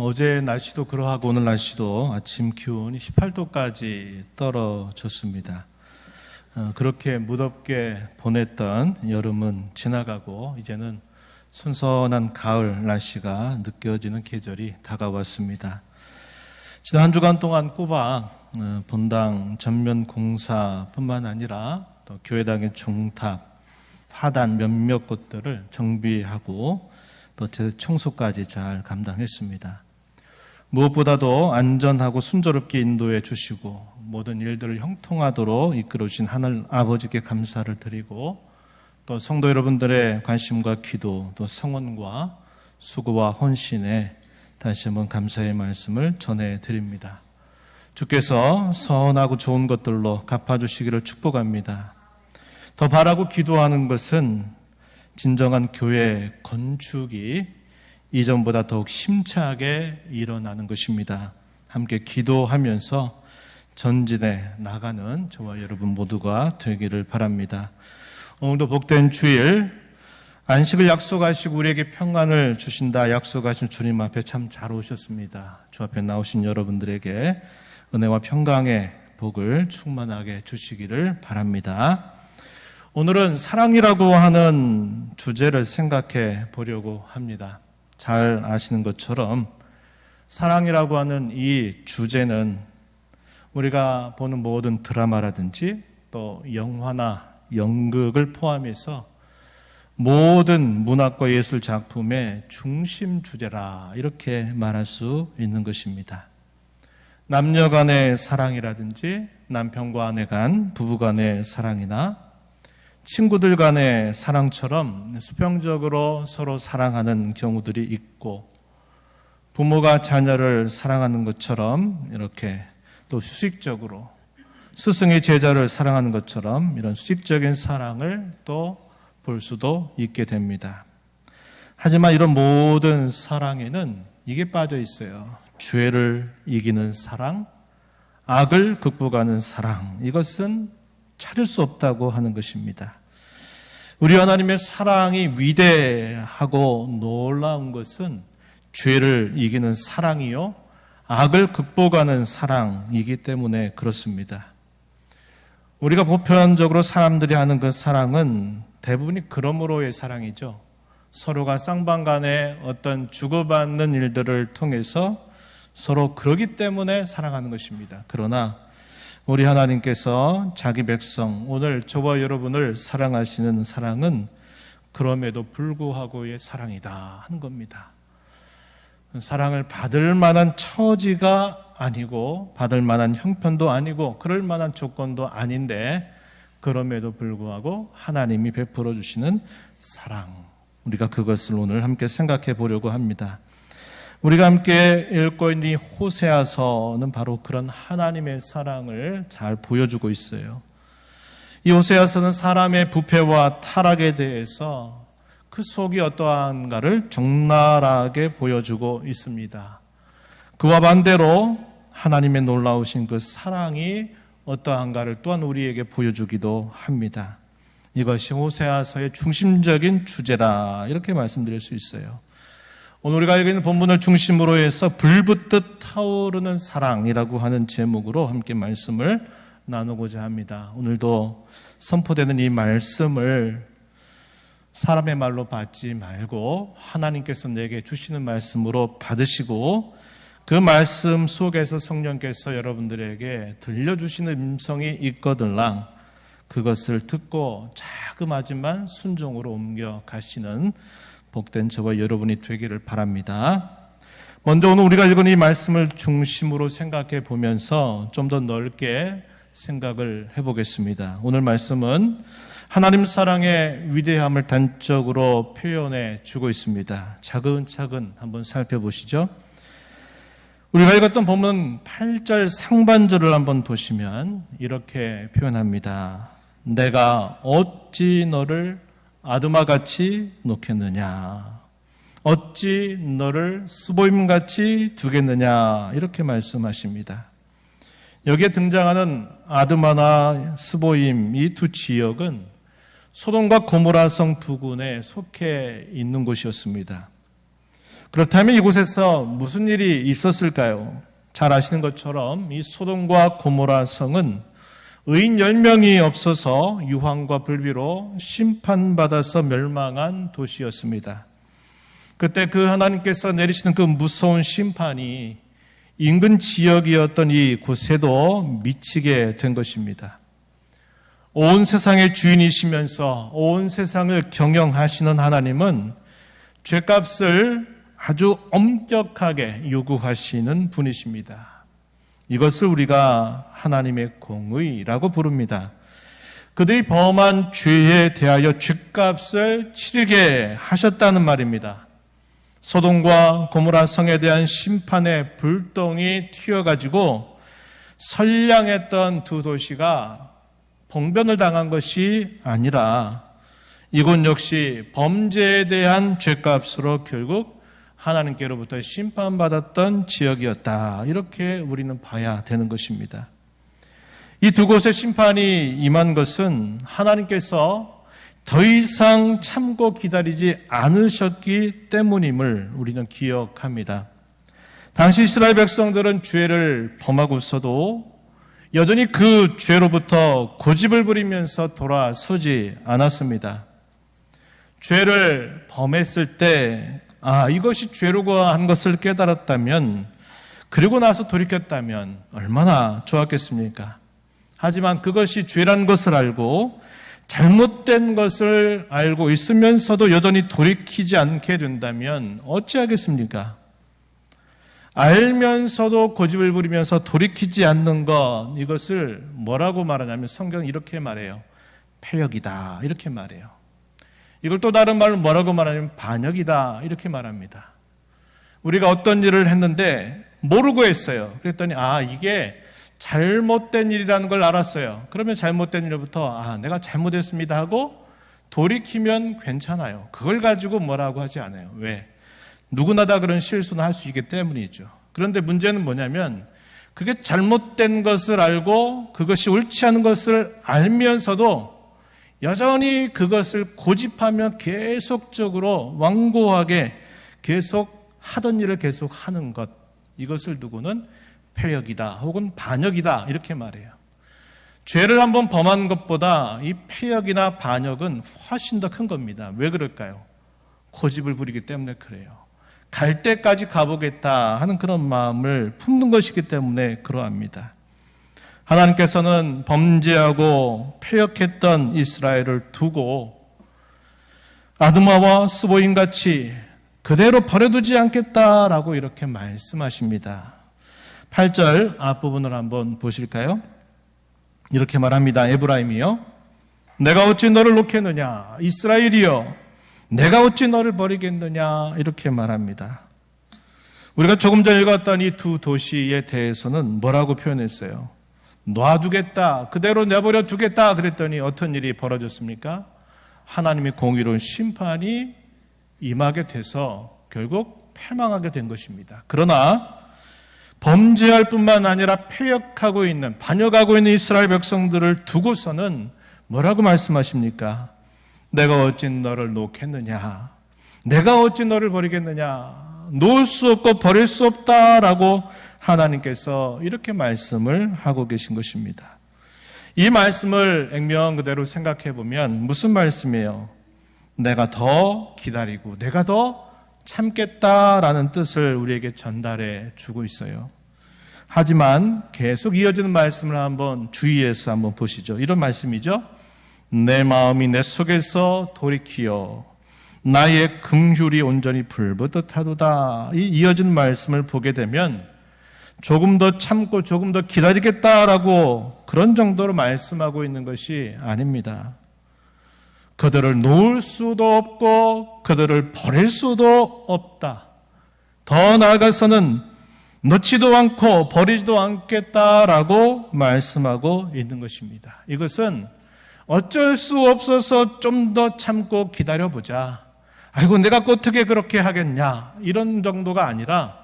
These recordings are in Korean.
어제 날씨도 그러하고 오늘 날씨도 아침 기온이 18도까지 떨어졌습니다. 그렇게 무덥게 보냈던 여름은 지나가고 이제는 선선한 가을 날씨가 느껴지는 계절이 다가왔습니다. 지난 한 주간 동안 꼬박 본당 전면 공사뿐만 아니라 또 교회당의 종탑, 화단 몇몇 곳들을 정비하고 또 청소까지 잘 감당했습니다. 무엇보다도 안전하고 순조롭게 인도해 주시고 모든 일들을 형통하도록 이끌어 주신 하늘 아버지께 감사를 드리고 또 성도 여러분들의 관심과 기도 또 성원과 수고와 헌신에 다시 한번 감사의 말씀을 전해드립니다. 주께서 선하고 좋은 것들로 갚아주시기를 축복합니다. 더 바라고 기도하는 것은 진정한 교회 건축이 이전보다 더욱 힘차게 일어나는 것입니다. 함께 기도하면서 전진해 나가는 저와 여러분 모두가 되기를 바랍니다. 오늘도 복된 주일, 안식을 약속하시고 우리에게 평안을 주신다 약속하신 주님 앞에 참 잘 오셨습니다. 주 앞에 나오신 여러분들에게 은혜와 평강의 복을 충만하게 주시기를 바랍니다. 오늘은 사랑이라고 하는 주제를 생각해 보려고 합니다. 잘 아시는 것처럼 사랑이라고 하는 이 주제는 우리가 보는 모든 드라마라든지 또 영화나 연극을 포함해서 모든 문학과 예술 작품의 중심 주제라 이렇게 말할 수 있는 것입니다. 남녀 간의 사랑이라든지 남편과 아내 간, 부부 간의 사랑이나 친구들 간의 사랑처럼 수평적으로 서로 사랑하는 경우들이 있고 부모가 자녀를 사랑하는 것처럼 이렇게 또 수직적으로 스승이 제자를 사랑하는 것처럼 이런 수직적인 사랑을 또 볼 수도 있게 됩니다. 하지만 이런 모든 사랑에는 이게 빠져 있어요. 죄를 이기는 사랑, 악을 극복하는 사랑, 이것은 찾을 수 없다고 하는 것입니다. 우리 하나님의 사랑이 위대하고 놀라운 것은 죄를 이기는 사랑이요, 악을 극복하는 사랑이기 때문에 그렇습니다. 우리가 보편적으로 사람들이 하는 그 사랑은 대부분이 그러므로의 사랑이죠. 서로가 쌍방간에 어떤 주고받는 일들을 통해서 서로 그러기 때문에 사랑하는 것입니다. 그러나 우리 하나님께서 자기 백성, 오늘 저와 여러분을 사랑하시는 사랑은 그럼에도 불구하고의 사랑이다 하는 겁니다. 사랑을 받을 만한 처지가 아니고 받을 만한 형편도 아니고 그럴 만한 조건도 아닌데 그럼에도 불구하고 하나님이 베풀어 주시는 사랑, 우리가 그것을 오늘 함께 생각해 보려고 합니다. 우리가 함께 읽고 있는 이 호세아서는 바로 그런 하나님의 사랑을 잘 보여주고 있어요. 이 호세아서는 사람의 부패와 타락에 대해서 그 속이 어떠한가를 적나라하게 보여주고 있습니다. 그와 반대로 하나님의 놀라우신 그 사랑이 어떠한가를 또한 우리에게 보여주기도 합니다. 이것이 호세아서의 중심적인 주제라 이렇게 말씀드릴 수 있어요. 오늘 우리가 알고 있는 본문을 중심으로 해서 불붙듯 타오르는 사랑이라고 하는 제목으로 함께 말씀을 나누고자 합니다. 오늘도 선포되는 이 말씀을 사람의 말로 받지 말고 하나님께서 내게 주시는 말씀으로 받으시고 그 말씀 속에서 성령께서 여러분들에게 들려주시는 음성이 있거들랑 그것을 듣고 자그마지만 순종으로 옮겨가시는 복된 저와 여러분이 되기를 바랍니다. 먼저 오늘 우리가 읽은 이 말씀을 중심으로 생각해 보면서 좀 더 넓게 생각을 해보겠습니다. 오늘 말씀은 하나님 사랑의 위대함을 단적으로 표현해 주고 있습니다. 차근차근 한번 살펴보시죠. 우리가 읽었던 본문 8절 상반절을 한번 보시면 이렇게 표현합니다. 내가 어찌 너를 아드마같이 놓겠느냐, 어찌 너를 스보임같이 두겠느냐, 이렇게 말씀하십니다. 여기에 등장하는 아드마나 스보임 이 두 지역은 소돔과 고모라성 부근에 속해 있는 곳이었습니다. 그렇다면 이곳에서 무슨 일이 있었을까요? 잘 아시는 것처럼 이 소돔과 고모라 성은 의인 10명이 없어서 유황과 불비로 심판받아서 멸망한 도시였습니다. 그때 그 하나님께서 내리시는 그 무서운 심판이 인근 지역이었던 이 곳에도 미치게 된 것입니다. 온 세상의 주인이시면서 온 세상을 경영하시는 하나님은 죄값을 아주 엄격하게 요구하시는 분이십니다. 이것을 우리가 하나님의 공의라고 부릅니다. 그들이 범한 죄에 대하여 죄값을 치르게 하셨다는 말입니다. 소돔과 고모라 성에 대한 심판의 불똥이 튀어가지고 선량했던 두 도시가 봉변을 당한 것이 아니라 이곳 역시 범죄에 대한 죄값으로 결국 하나님께로부터 심판받았던 지역이었다. 이렇게 우리는 봐야 되는 것입니다. 이 두 곳의 심판이 임한 것은 하나님께서 더 이상 참고 기다리지 않으셨기 때문임을 우리는 기억합니다. 당시 이스라엘 백성들은 죄를 범하고서도 여전히 그 죄로부터 고집을 부리면서 돌아서지 않았습니다. 죄를 범했을 때 이것이 죄로고 한 것을 깨달았다면, 그리고 나서 돌이켰다면 얼마나 좋았겠습니까? 하지만 그것이 죄란 것을 알고 잘못된 것을 알고 있으면서도 여전히 돌이키지 않게 된다면 어찌하겠습니까? 알면서도 고집을 부리면서 돌이키지 않는 것, 이것을 뭐라고 말하냐면 성경은 이렇게 말해요. 패역이다, 이렇게 말해요. 이걸 또 다른 말로 뭐라고 말하냐면 반역이다, 이렇게 말합니다. 우리가 어떤 일을 했는데 모르고 했어요. 그랬더니 이게 잘못된 일이라는 걸 알았어요. 그러면 잘못된 일로부터 내가 잘못했습니다 하고 돌이키면 괜찮아요. 그걸 가지고 뭐라고 하지 않아요. 왜? 누구나 다 그런 실수는 할 수 있기 때문이죠. 그런데 문제는 뭐냐면 그게 잘못된 것을 알고 그것이 옳지 않은 것을 알면서도 여전히 그것을 고집하며 계속적으로 완고하게 계속 하던 일을 계속 하는 것, 이것을 누구는 패역이다 혹은 반역이다 이렇게 말해요. 죄를 한번 범한 것보다 이 패역이나 반역은 훨씬 더 큰 겁니다. 왜 그럴까요? 고집을 부리기 때문에 그래요. 갈 때까지 가보겠다 하는 그런 마음을 품는 것이기 때문에 그러합니다. 하나님께서는 범죄하고 패역했던 이스라엘을 두고 아드마와 스보임같이 그대로 버려두지 않겠다라고 이렇게 말씀하십니다. 8절 앞부분을 한번 보실까요? 이렇게 말합니다. 에브라임이여, 내가 어찌 너를 놓겠느냐? 이스라엘이여, 내가 어찌 너를 버리겠느냐? 이렇게 말합니다. 우리가 조금 전 읽었던 이 두 도시에 대해서는 뭐라고 표현했어요? 놔두겠다, 그대로 내버려 두겠다 그랬더니 어떤 일이 벌어졌습니까? 하나님의 공의로운 심판이 임하게 돼서 결국 패망하게 된 것입니다. 그러나 범죄할 뿐만 아니라 패역하고 있는, 반역하고 있는 이스라엘 백성들을 두고서는 뭐라고 말씀하십니까? 내가 어찌 너를 놓겠느냐? 내가 어찌 너를 버리겠느냐? 놓을 수 없고 버릴 수 없다라고 하나님께서 이렇게 말씀을 하고 계신 것입니다. 이 말씀을 액면 그대로 생각해 보면 무슨 말씀이에요? 내가 더 기다리고 내가 더 참겠다라는 뜻을 우리에게 전달해 주고 있어요. 하지만 계속 이어지는 말씀을 한번 주의해서 한번 보시죠. 이런 말씀이죠. 내 마음이 내 속에서 돌이키어 나의 긍휼이 온전히 불붙듯하도다. 이 이어지는 말씀을 보게 되면 조금 더 참고 조금 더 기다리겠다라고 그런 정도로 말씀하고 있는 것이 아닙니다. 그들을 놓을 수도 없고 그들을 버릴 수도 없다. 더 나아가서는 놓지도 않고 버리지도 않겠다라고 말씀하고 있는 것입니다. 이것은 어쩔 수 없어서 좀 더 참고 기다려보자. 아이고 내가 어떻게 그렇게 하겠냐. 이런 정도가 아니라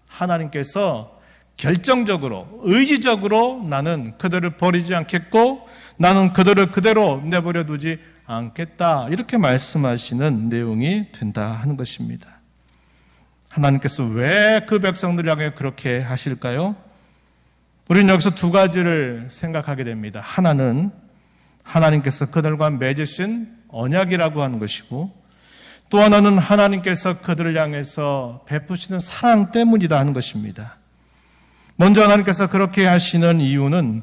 하나님께서 결정적으로 의지적으로 나는 그들을 버리지 않겠고 나는 그들을 그대로 내버려 두지 않겠다. 이렇게 말씀하시는 내용이 된다 하는 것입니다. 하나님께서 왜 그 백성들을 향해 그렇게 하실까요? 우리는 여기서 두 가지를 생각하게 됩니다. 하나는 하나님께서 그들과 맺으신 언약이라고 하는 것이고, 또 하나는 하나님께서 그들을 향해서 베푸시는 사랑 때문이다 하는 것입니다. 먼저 하나님께서 그렇게 하시는 이유는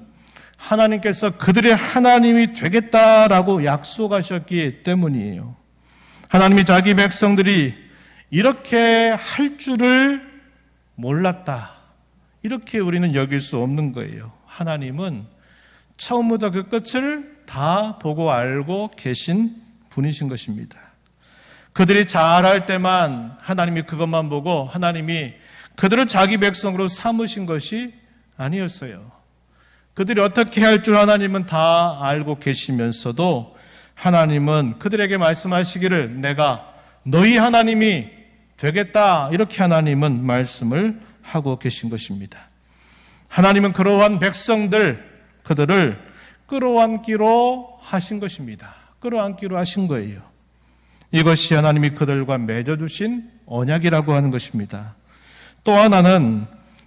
하나님께서 그들의 하나님이 되겠다라고 약속하셨기 때문이에요. 하나님이 자기 백성들이 이렇게 할 줄을 몰랐다, 이렇게 우리는 여길 수 없는 거예요. 하나님은 처음부터 그 끝을 다 보고 알고 계신 분이신 것입니다. 그들이 잘할 때만 하나님이 그것만 보고 하나님이 그들을 자기 백성으로 삼으신 것이 아니었어요. 그들이 어떻게 할 줄 하나님은 다 알고 계시면서도 하나님은 그들에게 말씀하시기를 내가 너희 하나님이 되겠다, 이렇게 하나님은 말씀을 하고 계신 것입니다. 하나님은 그러한 백성들, 그들을 끌어안기로 하신 것입니다. 끌어안기로 하신 거예요. 이것이 하나님이 그들과 맺어주신 언약이라고 하는 것입니다. 또 하나는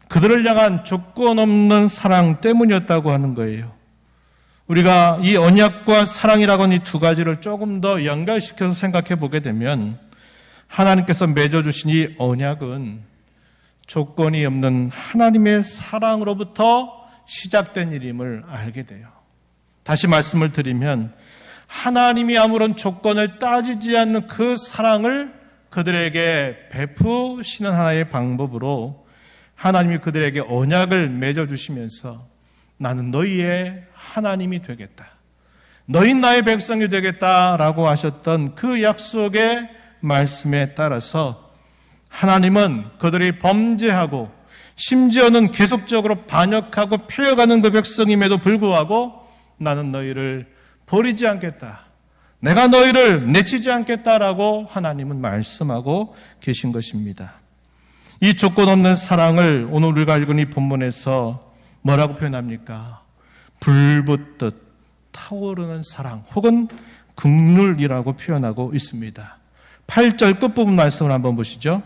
그들을 향한 조건 없는 사랑 때문이었다고 하는 거예요. 우리가 이 언약과 사랑이라고 하는 이 두 가지를 조금 더 연결시켜서 생각해 보게 되면 하나님께서 맺어주신 이 언약은 조건이 없는 하나님의 사랑으로부터 시작된 일임을 알게 돼요. 다시 말씀을 드리면 하나님이 아무런 조건을 따지지 않는 그 사랑을 그들에게 베푸시는 하나의 방법으로 하나님이 그들에게 언약을 맺어주시면서 나는 너희의 하나님이 되겠다, 너희 나의 백성이 되겠다라고 하셨던 그 약속의 말씀에 따라서 하나님은 그들이 범죄하고 심지어는 계속적으로 반역하고 패여가는 그 백성임에도 불구하고 나는 너희를 버리지 않겠다, 내가 너희를 내치지 않겠다라고 하나님은 말씀하고 계신 것입니다. 이 조건 없는 사랑을 오늘 우리가 읽은 이 본문에서 뭐라고 표현합니까? 불붙듯 타오르는 사랑 혹은 긍휼이라고 표현하고 있습니다. 8절 끝부분 말씀을 한번 보시죠.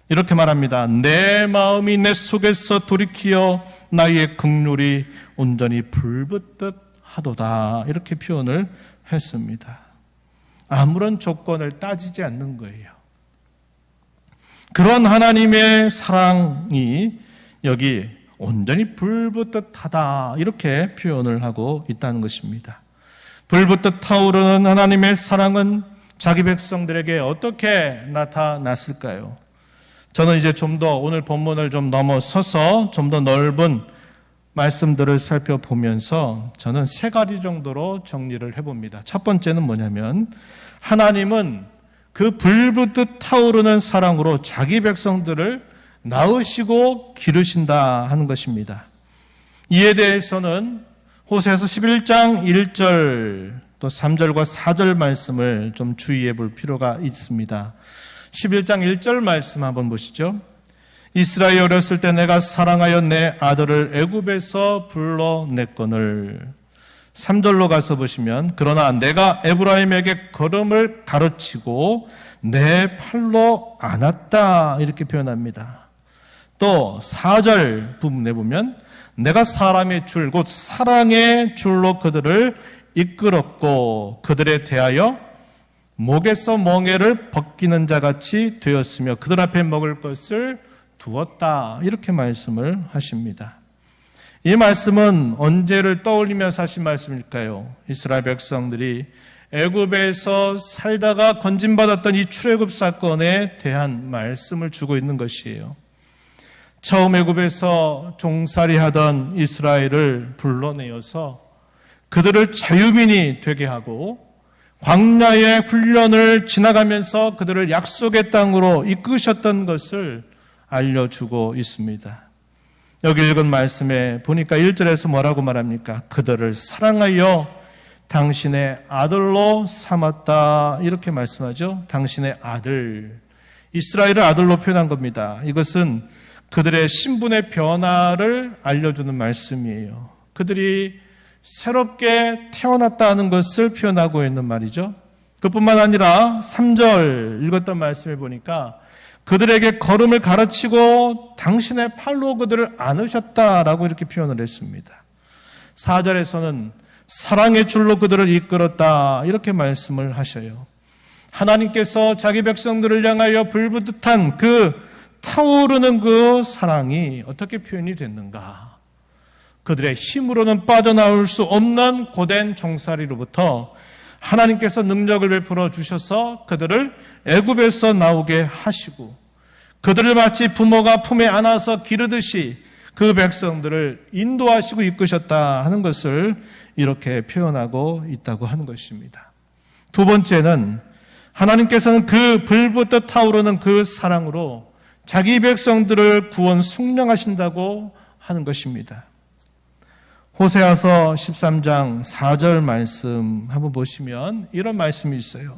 이렇게 말합니다. 내 마음이 내 속에서 돌이키어 나의 긍휼이 온전히 불붙듯 하도다, 이렇게 표현을 했습니다. 아무런 조건을 따지지 않는 거예요. 그런 하나님의 사랑이 여기 온전히 불붙듯 하다, 이렇게 표현을 하고 있다는 것입니다. 불붙듯 타오르는 하나님의 사랑은 자기 백성들에게 어떻게 나타났을까요? 저는 이제 좀 더 오늘 본문을 좀 넘어서서 좀 더 넓은 말씀들을 살펴보면서 저는 세 가지 정도로 정리를 해봅니다. 첫 번째는 뭐냐면 하나님은 그 불붙듯 타오르는 사랑으로 자기 백성들을 낳으시고 기르신다 하는 것입니다. 이에 대해서는 호세아서 11장 1절 또 3절과 4절 말씀을 좀 주의해 볼 필요가 있습니다. 11장 1절 말씀 한번 보시죠. 이스라엘이 어렸을 때 내가 사랑하여 내 아들을 애굽에서 불러냈거늘. 3절로 가서 보시면 그러나 내가 에브라임에게 걸음을 가르치고 내 팔로 안았다, 이렇게 표현합니다. 또 4절 부분에 보면 내가 사람의 줄 곧 사랑의 줄로 그들을 이끌었고 그들에 대하여 목에서 멍에를 벗기는 자같이 되었으며 그들 앞에 먹을 것을 두었다, 이렇게 말씀을 하십니다. 이 말씀은 언제를 떠올리면서 하신 말씀일까요? 이스라엘 백성들이 애굽에서 살다가 건진받았던 이 출애굽 사건에 대한 말씀을 주고 있는 것이에요. 처음 애굽에서 종살이하던 이스라엘을 불러내어서 그들을 자유민이 되게 하고 광야의 훈련을 지나가면서 그들을 약속의 땅으로 이끄셨던 것을 알려주고 있습니다. 여기 읽은 말씀에 보니까 1절에서 뭐라고 말합니까? 그들을 사랑하여 당신의 아들로 삼았다, 이렇게 말씀하죠. 당신의 아들, 이스라엘을 아들로 표현한 겁니다. 이것은 그들의 신분의 변화를 알려주는 말씀이에요. 그들이 새롭게 태어났다는 것을 표현하고 있는 말이죠. 그뿐만 아니라 3절 읽었던 말씀에 보니까 그들에게 걸음을 가르치고 당신의 팔로 그들을 안으셨다라고 이렇게 표현을 했습니다. 4절에서는 사랑의 줄로 그들을 이끌었다 이렇게 말씀을 하셔요. 하나님께서 자기 백성들을 향하여 불붙듯한 그 타오르는 그 사랑이 어떻게 표현이 됐는가? 그들의 힘으로는 빠져나올 수 없는 고된 종살이로부터 하나님께서 능력을 베풀어 주셔서 그들을 애굽에서 나오게 하시고 그들을 마치 부모가 품에 안아서 기르듯이 그 백성들을 인도하시고 이끄셨다 하는 것을 이렇게 표현하고 있다고 하는 것입니다. 두 번째는 하나님께서는 그 불붙듯 타오르는 그 사랑으로 자기 백성들을 구원 숙량하신다고 하는 것입니다. 호세아서 13장 4절 말씀 한번 보시면 이런 말씀이 있어요.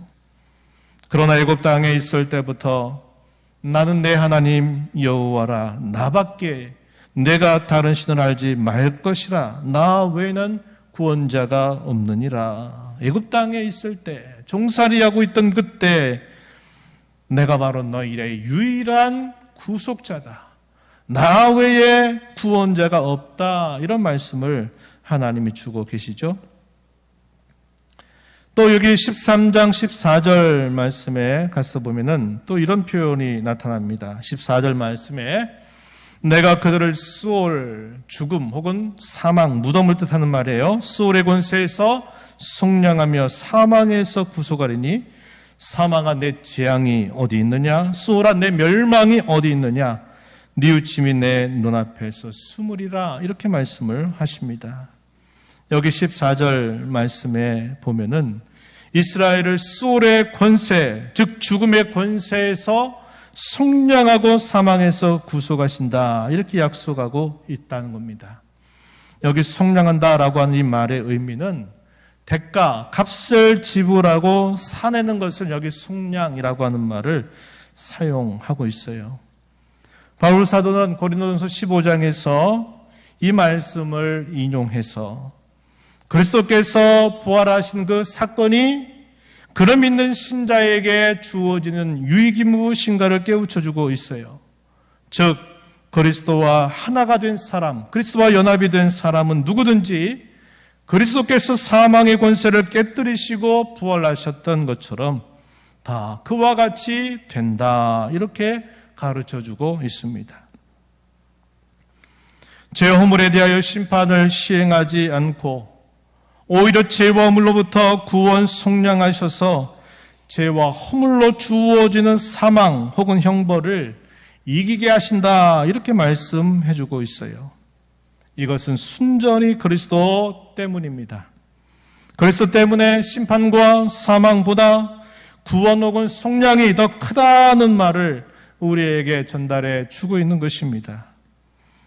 그러나 애굽 땅에 있을 때부터 나는 내 하나님 여호와라, 나밖에 내가 다른 신을 알지 말 것이라, 나 외에는 구원자가 없느니라. 애굽 땅에 있을 때, 종살이하고 있던 그때 내가 바로 너희의 유일한 구속자다. 나 외에 구원자가 없다. 이런 말씀을 하나님이 주고 계시죠. 또 여기 13장 14절 말씀에 가서 보면은 또 이런 표현이 나타납니다. 14절 말씀에 내가 그들을 수올, 죽음 혹은 사망, 무덤을 뜻하는 말이에요. 수올의 권세에서 속량하며 사망에서 구속하리니 사망아 내 재앙이 어디 있느냐? 수올아 내 멸망이 어디 있느냐? 뉘우침이 내 눈앞에서 숨으리라. 이렇게 말씀을 하십니다. 여기 14절 말씀에 보면은 이스라엘을 수올의 권세, 즉 죽음의 권세에서 속량하고 사망에서 구속하신다. 이렇게 약속하고 있다는 겁니다. 여기 속량한다라고 하는 이 말의 의미는 대가, 값을 지불하고 사내는 것을 여기 속량이라고 하는 말을 사용하고 있어요. 바울 사도는 고린도전서 15장에서 이 말씀을 인용해서 그리스도께서 부활하신 그 사건이 그를 믿는 신자에게 주어지는 유익이 무엇인가를 깨우쳐주고 있어요. 즉 그리스도와 하나가 된 사람, 그리스도와 연합이 된 사람은 누구든지 그리스도께서 사망의 권세를 깨뜨리시고 부활하셨던 것처럼 다 그와 같이 된다. 이렇게 가르쳐주고 있습니다. 죄 허물에 대하여 심판을 시행하지 않고 오히려 죄와 허물로부터 구원 속량하셔서 죄와 허물로 주어지는 사망 혹은 형벌을 이기게 하신다. 이렇게 말씀해주고 있어요. 이것은 순전히 그리스도 때문입니다. 그리스도 때문에 심판과 사망보다 구원 혹은 속량이 더 크다는 말을 우리에게 전달해 주고 있는 것입니다.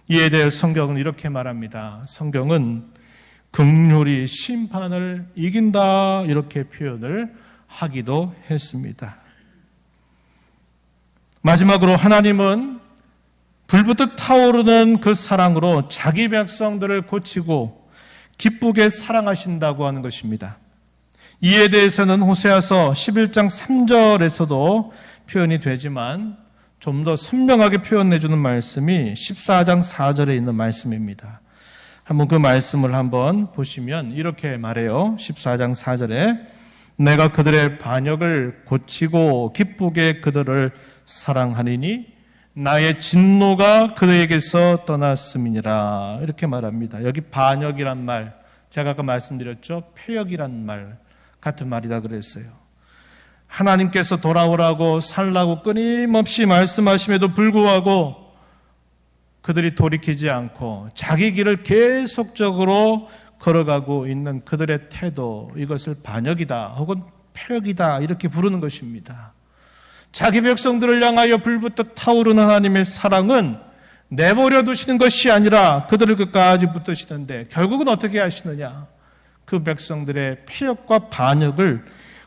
이에 대해 성경은 이렇게 말합니다. 성경은 긍휼히 심판을 이긴다 이렇게 표현을 하기도 했습니다. 마지막으로 하나님은 불붙듯 타오르는 그 사랑으로 자기 백성들을 고치고 기쁘게 사랑하신다고 하는 것입니다. 이에 대해서는 호세아서 11장 3절에서도 표현이 되지만 좀 더 선명하게 표현해주는 말씀이 14장 4절에 있는 말씀입니다. 한번 그 말씀을 한번 보시면 이렇게 말해요. 14장 4절에 내가 그들의 반역을 고치고 기쁘게 그들을 사랑하리니 나의 진노가 그들에게서 떠났음이니라. 이렇게 말합니다. 여기 반역이란 말, 제가 아까 말씀드렸죠. 패역이란 말 같은 말이다 그랬어요. 하나님께서 돌아오라고 살라고 끊임없이 말씀하심에도 불구하고 그들이 돌이키지 않고 자기 길을 계속적으로 걸어가고 있는 그들의 태도, 이것을 반역이다 혹은 패역이다 이렇게 부르는 것입니다. 자기 백성들을 향하여 불붙듯 타오르는 하나님의 사랑은 내버려 두시는 것이 아니라 그들을 끝까지 붙드시는데 결국은 어떻게 하시느냐? 그 백성들의 패역과 반역을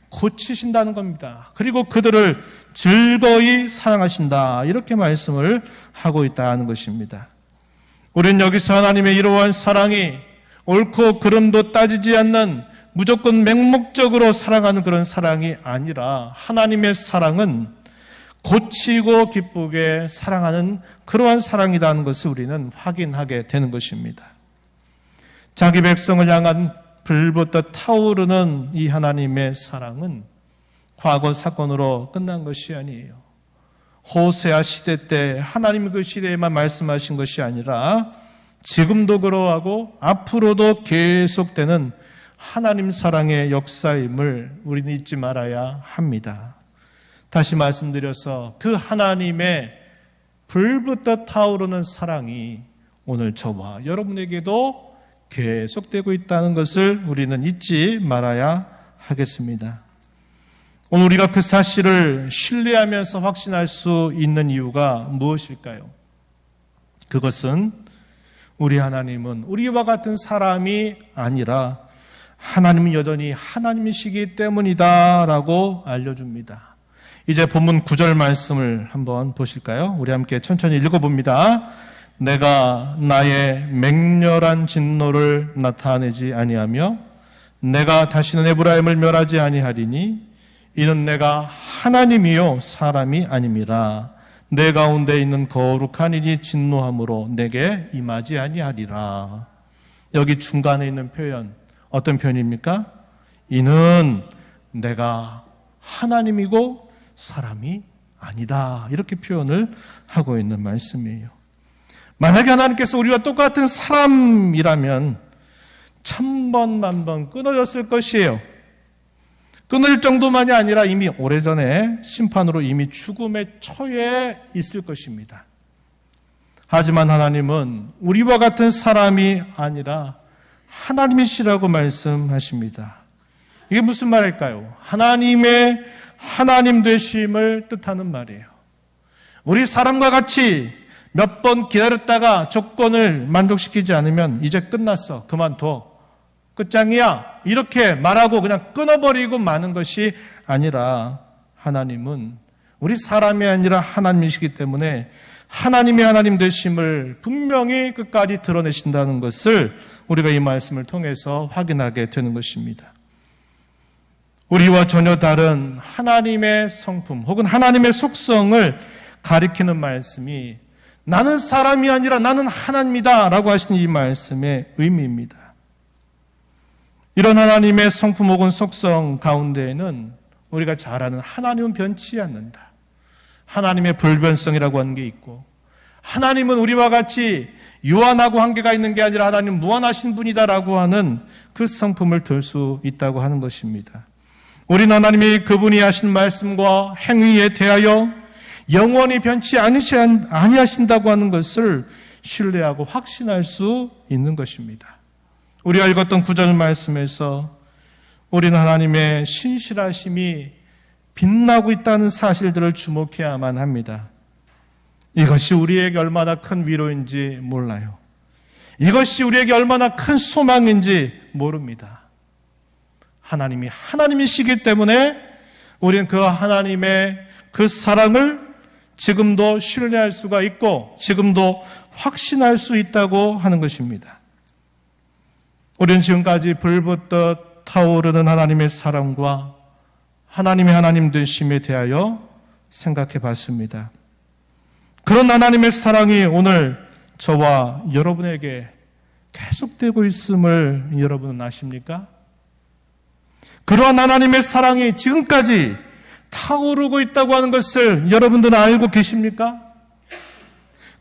고치신다는 겁니다. 그리고 그들을 즐거이 사랑하신다. 이렇게 말씀을 하고 있다는 것입니다. 우리는 여기서 하나님의 이러한 사랑이 옳고 그름도 따지지 않는 무조건 맹목적으로 사랑하는 그런 사랑이 아니라 하나님의 사랑은 고치고 기쁘게 사랑하는 그러한 사랑이라는 것을 우리는 확인하게 되는 것입니다. 자기 백성을 향한 불붙어 타오르는 이 하나님의 사랑은 과거 사건으로 끝난 것이 아니에요. 호세아 시대 때 하나님 그 시대에만 말씀하신 것이 아니라 지금도 그러하고 앞으로도 계속되는 하나님 사랑의 역사임을 우리는 잊지 말아야 합니다. 다시 말씀드려서 그 하나님의 불붙어 타오르는 사랑이 오늘 저와 여러분에게도 계속되고 있다는 것을 우리는 잊지 말아야 하겠습니다. 오늘 우리가 그 사실을 신뢰하면서 확신할 수 있는 이유가 무엇일까요? 그것은 우리 하나님은 우리와 같은 사람이 아니라 하나님은 여전히 하나님이시기 때문이다라고 알려줍니다. 이제 본문 9절 말씀을 한번 보실까요? 우리 함께 천천히 읽어봅니다. 내가 나의 맹렬한 진노를 나타내지 아니하며 내가 다시는 에브라임을 멸하지 아니하리니 이는 내가 하나님이요 사람이 아님이라. 내 가운데 있는 거룩한 일이 진노함으로 내게 임하지 아니하리라. 여기 중간에 있는 표현 어떤 표현입니까? 이는 내가 하나님이고 사람이 아니다. 이렇게 표현을 하고 있는 말씀이에요. 만약에 하나님께서 우리와 똑같은 사람이라면 천번 만번 끊어졌을 것이에요. 끊을 정도만이 아니라 이미 오래전에 심판으로 이미 죽음에 처해 있을 것입니다. 하지만 하나님은 우리와 같은 사람이 아니라 하나님이시라고 말씀하십니다. 이게 무슨 말일까요? 하나님의 하나님 되심을 뜻하는 말이에요. 우리 사람과 같이 몇 번 기다렸다가 조건을 만족시키지 않으면 이제 끝났어. 그만둬. 끝장이야. 이렇게 말하고 그냥 끊어버리고 마는 것이 아니라 하나님은 우리 사람이 아니라 하나님이시기 때문에 하나님의 하나님 되심을 분명히 끝까지 드러내신다는 것을 우리가 이 말씀을 통해서 확인하게 되는 것입니다. 우리와 전혀 다른 하나님의 성품 혹은 하나님의 속성을 가리키는 말씀이 나는 사람이 아니라 나는 하나님이다 라고 하시는 이 말씀의 의미입니다. 이런 하나님의 성품 혹은 속성 가운데에는 우리가 잘 아는 하나님은 변치 않는다. 하나님의 불변성이라고 하는 게 있고 하나님은 우리와 같이 유한하고 한계가 있는 게 아니라 하나님은 무한하신 분이다라고 하는 그 성품을 들 수 있다고 하는 것입니다. 우리는 하나님이 그분이 하신 말씀과 행위에 대하여 영원히 변치 아니하신다고 하는 것을 신뢰하고 확신할 수 있는 것입니다. 우리가 읽었던 9절 말씀에서 우리는 하나님의 신실하심이 빛나고 있다는 사실들을 주목해야만 합니다. 이것이 우리에게 얼마나 큰 위로인지 몰라요. 이것이 우리에게 얼마나 큰 소망인지 모릅니다. 하나님이 하나님이시기 때문에 우리는 그 하나님의 그 사랑을 지금도 신뢰할 수가 있고 지금도 확신할 수 있다고 하는 것입니다. 우리는 지금까지 불붙어 타오르는 하나님의 사랑과 하나님의 하나님 되심에 대하여 생각해 봤습니다. 그런 하나님의 사랑이 오늘 저와 여러분에게 계속되고 있음을 여러분은 아십니까? 그런 하나님의 사랑이 지금까지 타오르고 있다고 하는 것을 여러분들은 알고 계십니까?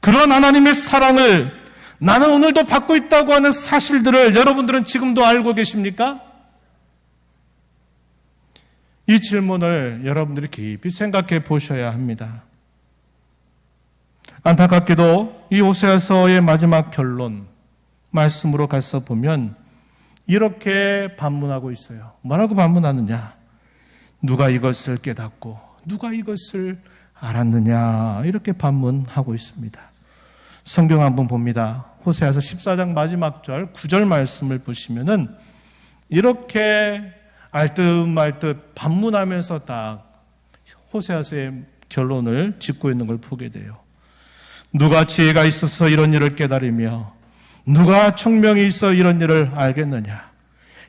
그런 하나님의 사랑을 나는 오늘도 받고 있다고 하는 사실들을 여러분들은 지금도 알고 계십니까? 이 질문을 여러분들이 깊이 생각해 보셔야 합니다. 안타깝게도 이 호세아서의 마지막 결론 말씀으로 가서 보면 이렇게 반문하고 있어요. 뭐라고 반문하느냐? 누가 이것을 깨닫고 누가 이것을 알았느냐? 이렇게 반문하고 있습니다. 성경 한번 봅니다. 호세아서 14장 마지막 절 9절 말씀을 보시면은 이렇게 알듯말듯 반문하면서 딱 호세아서의 결론을 짓고 있는 걸 보게 돼요. 누가 지혜가 있어서 이런 일을 깨달으며 누가 총명이 있어 이런 일을 알겠느냐?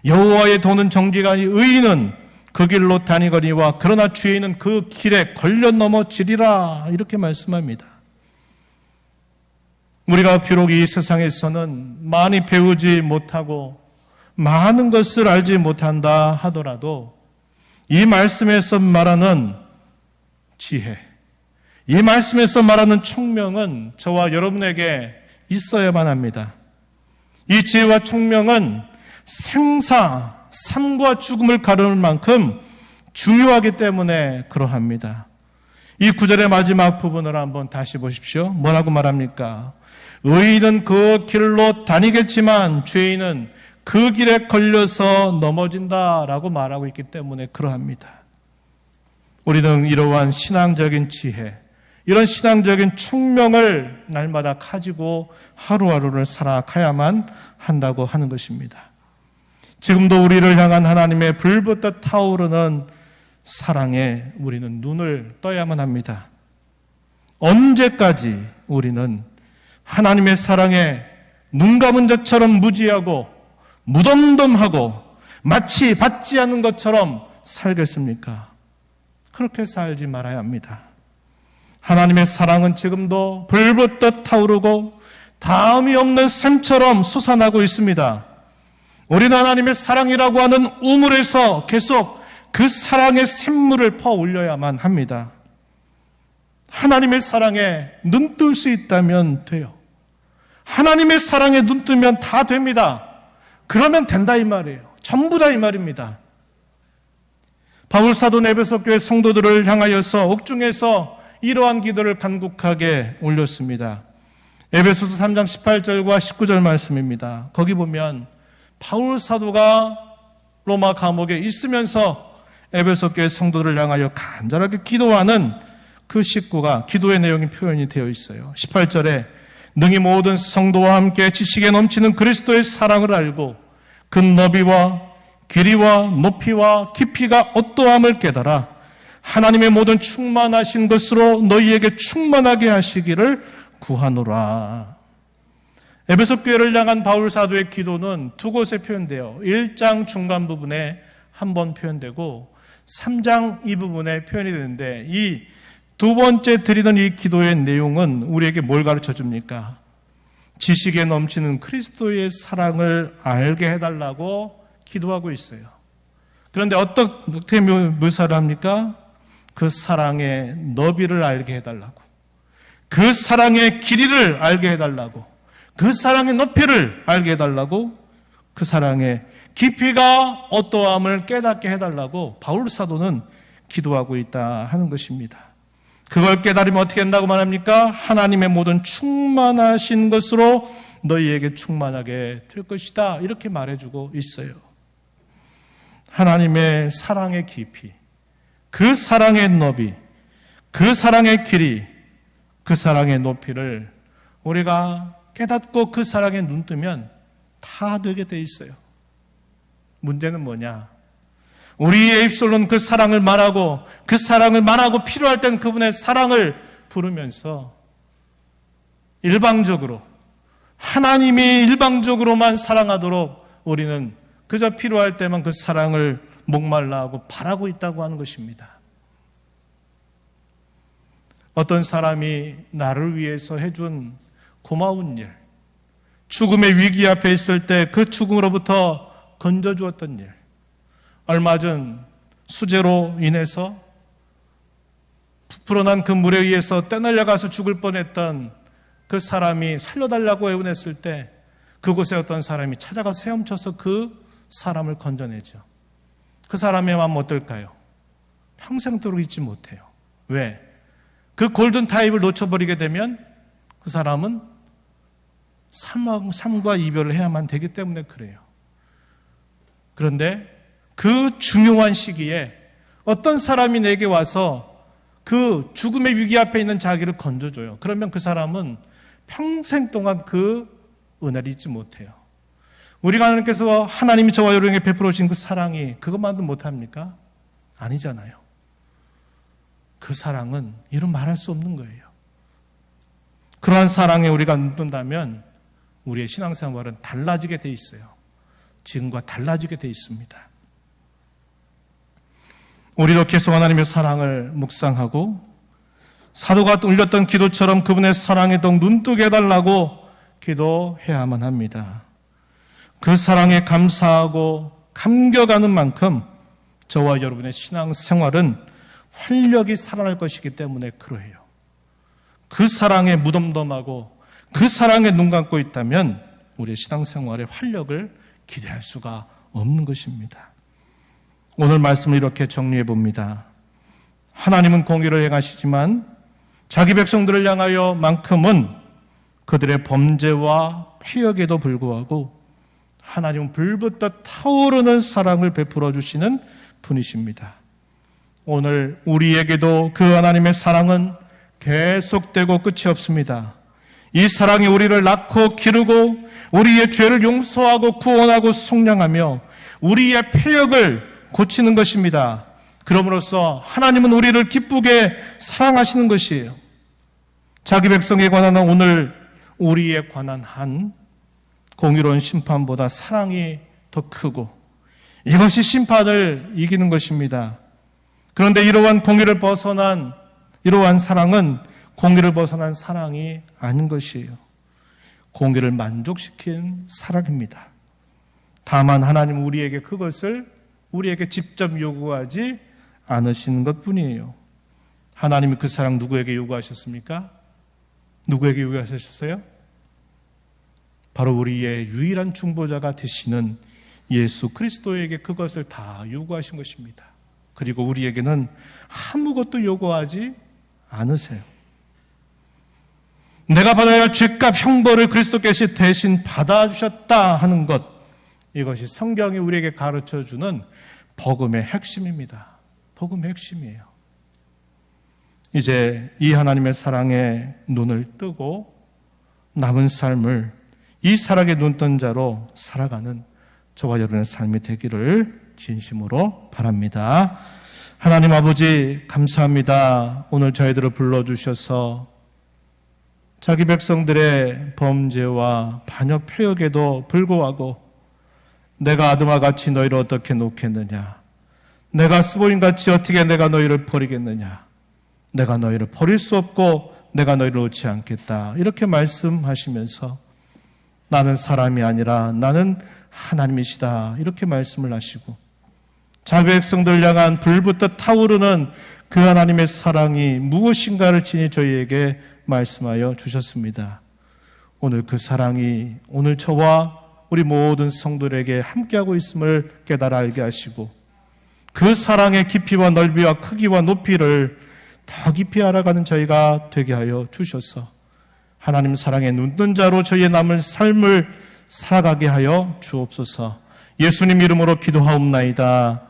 여호와의 도는 정직하니 의인은 그 길로 다니거니와 그러나 죄인은 그 길에 걸려 넘어지리라 이렇게 말씀합니다. 우리가 비록 이 세상에서는 많이 배우지 못하고 많은 것을 알지 못한다 하더라도 이 말씀에서 말하는 지혜, 이 말씀에서 말하는 총명은 저와 여러분에게 있어야만 합니다. 이 지혜와 총명은 생사, 삶과 죽음을 가르는 만큼 중요하기 때문에 그러합니다. 이 구절의 마지막 부분을 한번 다시 보십시오. 뭐라고 말합니까? 의인은 그 길로 다니겠지만 죄인은 그 길에 걸려서 넘어진다라고 말하고 있기 때문에 그러합니다. 우리는 이러한 신앙적인 지혜, 이런 신앙적인 총명을 날마다 가지고 하루하루를 살아가야만 한다고 하는 것입니다. 지금도 우리를 향한 하나님의 불붙듯 타오르는 사랑에 우리는 눈을 떠야만 합니다. 언제까지 우리는 하나님의 사랑에 눈 감은 자처럼 무지하고 무덤덤하고 마치 받지 않는 것처럼 살겠습니까? 그렇게 살지 말아야 합니다. 하나님의 사랑은 지금도 불붙듯 타오르고 다음이 없는 샘처럼 솟아나고 있습니다. 우리는 하나님의 사랑이라고 하는 우물에서 계속 그 사랑의 샘물을 퍼올려야만 합니다. 하나님의 사랑에 눈뜰 수 있다면 돼요. 하나님의 사랑에 눈뜨면 다 됩니다. 그러면 된다 이 말이에요. 전부 다 이 말입니다. 바울 사도는 에베소 교회 성도들을 향하여서 옥중에서 이러한 기도를 간곡하게 올렸습니다. 에베소서 3장 18절과 19절 말씀입니다. 거기 보면 바울 사도가 로마 감옥에 있으면서 에베소 교회 성도들을 향하여 간절하게 기도하는 그 식구가 기도의 내용이 표현이 되어 있어요. 18절에 능히 모든 성도와 함께 지식에 넘치는 그리스도의 사랑을 알고 그 너비와 길이와 높이와 깊이가 어떠함을 깨달아 하나님의 모든 충만하신 것으로 너희에게 충만하게 하시기를 구하노라. 에베소 교회를 향한 바울 사도의 기도는 두 곳에 표현돼요. 1장 중간 부분에 한 번 표현되고 3장 이 부분에 표현이 되는데 이 두 번째 드리는 이 기도의 내용은 우리에게 뭘 가르쳐 줍니까? 지식에 넘치는 그리스도의 사랑을 알게 해달라고 기도하고 있어요. 그런데 어떻게 묘사를 합니까? 그 사랑의 너비를 알게 해달라고, 그 사랑의 길이를 알게 해달라고, 그 사랑의 높이를 알게 해달라고, 그 사랑의 깊이가 어떠함을 깨닫게 해달라고 바울 사도는 기도하고 있다 하는 것입니다. 그걸 깨달으면 어떻게 된다고 말합니까? 하나님의 모든 충만하신 것으로 너희에게 충만하게 될 것이다 이렇게 말해주고 있어요. 하나님의 사랑의 깊이, 그 사랑의 너비, 그 사랑의 길이, 그 사랑의 높이를 우리가 깨닫고 그 사랑에 눈뜨면 다 되게 돼 있어요. 문제는 뭐냐? 우리의 입술로는 그 사랑을 말하고 그 사랑을 말하고 필요할 땐 그분의 사랑을 부르면서 일방적으로 하나님이 일방적으로만 사랑하도록 우리는 그저 필요할 때만 그 사랑을 목말라하고 바라고 있다고 하는 것입니다. 어떤 사람이 나를 위해서 해준 고마운 일, 죽음의 위기 앞에 있을 때 그 죽음으로부터 건져주었던 일, 얼마 전 수재로 인해서 불어난 그 물에 의해서 떼날려가서 죽을 뻔했던 그 사람이 살려달라고 애원했을 때 그곳에 어떤 사람이 찾아가서 헤엄쳐서 그 사람을 건져내죠. 그 사람의 마음 어떨까요? 평생도록 잊지 못해요. 왜? 그 골든 타임을 놓쳐버리게 되면 그 사람은 삶과 이별을 해야만 되기 때문에 그래요. 그런데 그 중요한 시기에 어떤 사람이 내게 와서 그 죽음의 위기 앞에 있는 자기를 건져줘요. 그러면 그 사람은 평생 동안 그 은혜를 잊지 못해요. 우리가 하나님께서 하나님이 저와 여러분에게 베풀어 주신 그 사랑이 그것만도 못합니까? 아니잖아요. 그 사랑은 이루 말할 수 없는 거예요. 그러한 사랑에 우리가 눈뜬다면 우리의 신앙생활은 달라지게 돼 있어요. 지금과 달라지게 돼 있습니다. 우리도 계속 하나님의 사랑을 묵상하고 사도가 올렸던 기도처럼 그분의 사랑에 더 눈뜨게 해달라고 기도해야만 합니다. 그 사랑에 감사하고 감격하는 만큼 저와 여러분의 신앙생활은 활력이 살아날 것이기 때문에 그러해요. 그 사랑에 무덤덤하고 그 사랑에 눈 감고 있다면 우리의 신앙생활에 활력을 기대할 수가 없는 것입니다. 오늘 말씀을 이렇게 정리해 봅니다. 하나님은 공의를 행하시지만 자기 백성들을 향하여 만큼은 그들의 범죄와 폐역에도 불구하고 하나님은 불붙어 타오르는 사랑을 베풀어 주시는 분이십니다. 오늘 우리에게도 그 하나님의 사랑은 계속되고 끝이 없습니다. 이 사랑이 우리를 낳고 기르고 우리의 죄를 용서하고 구원하고 속량하며 우리의 폐역을 고치는 것입니다. 그럼으로써 하나님은 우리를 기쁘게 사랑하시는 것이에요. 자기 백성에 관한 오늘 우리에 관한 한 공의로운 심판보다 사랑이 더 크고 이것이 심판을 이기는 것입니다. 그런데 이러한 공의를 벗어난 이러한 사랑은 공의를 벗어난 사랑이 아닌 것이에요. 공의를 만족시킨 사랑입니다. 다만 하나님은 우리에게 그것을 우리에게 직접 요구하지 않으시는 것뿐이에요. 하나님이 그 사랑 누구에게 요구하셨습니까? 누구에게 요구하셨어요? 바로 우리의 유일한 중보자가 되시는 예수 그리스도에게 그것을 다 요구하신 것입니다. 그리고 우리에게는 아무것도 요구하지 않으세요. 내가 받아야 할 죄값 형벌을 그리스도께서 대신 받아주셨다 하는 것, 이것이 성경이 우리에게 가르쳐주는 복음의 핵심입니다. 복음의 핵심이에요. 이제 이 하나님의 사랑에 눈을 뜨고 남은 삶을 이 사랑에 눈뜬 자로 살아가는 저와 여러분의 삶이 되기를 진심으로 바랍니다. 하나님 아버지 감사합니다. 오늘 저희들을 불러주셔서 자기 백성들의 범죄와 반역 폐역에도 불구하고 내가 아드마 같이 너희를 어떻게 놓겠느냐, 내가 스보임같이 어떻게 내가 너희를 버리겠느냐, 내가 너희를 버릴 수 없고 내가 너희를 놓지 않겠다, 이렇게 말씀하시면서 나는 사람이 아니라 나는 하나님이시다, 이렇게 말씀을 하시고 자기 백성들 향한 불붙어 타오르는 그 하나님의 사랑이 무엇인가를 친히 저희에게 말씀하여 주셨습니다. 오늘 그 사랑이 오늘 저와 우리 모든 성도들에게 함께하고 있음을 깨달아 알게 하시고 그 사랑의 깊이와 넓이와 크기와 높이를 더 깊이 알아가는 저희가 되게 하여 주셔서 하나님 사랑에 눈뜬 자로 저희의 남은 삶을 살아가게 하여 주옵소서. 예수님 이름으로 기도하옵나이다.